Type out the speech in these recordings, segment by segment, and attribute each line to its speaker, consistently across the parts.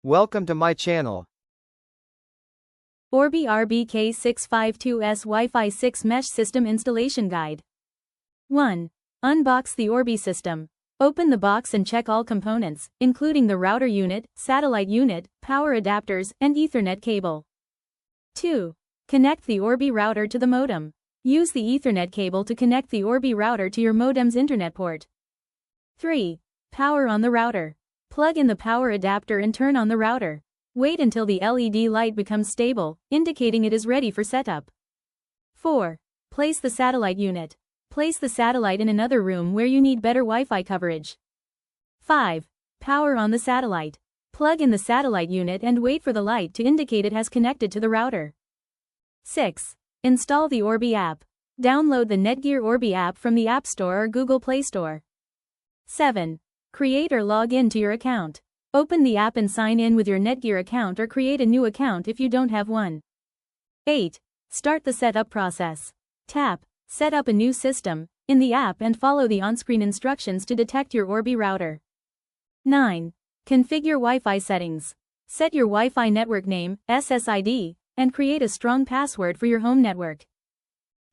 Speaker 1: Welcome to my channel.
Speaker 2: Orbi RBK652S Wi-Fi 6 Mesh System Installation Guide. 1. Unbox the Orbi system. Open the box and check all components, including the router unit, satellite unit, power adapters, and Ethernet cable. 2. Connect the Orbi router to the modem. Use the Ethernet cable to connect the Orbi router to your modem's internet port. 3. Power on the router. Plug in the power adapter and turn on the router. Wait until the LED light becomes stable, indicating it is ready for setup. 4. Place the satellite unit. Place the satellite in another room where you need better Wi-Fi coverage. 5. Power on the satellite. Plug in the satellite unit and wait for the light to indicate it has connected to the router. 6. Install the Orbi app. Download the Netgear Orbi app from the App Store or Google Play Store. 7. Create or log in to your account. Open the app and sign in with your Netgear account or create a new account if you don't have one. 8. Start the setup process. Tap Set up a new system in the app and follow the on-screen instructions to detect your Orbi router. 9. Configure Wi-Fi settings. Set your Wi-Fi network name, SSID, and create a strong password for your home network.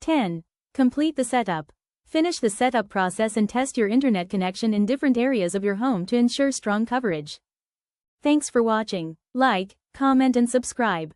Speaker 2: 10. Complete the setup. Finish the setup process and test your internet connection in different areas of your home to ensure strong coverage. Thanks for watching. Like, comment and subscribe.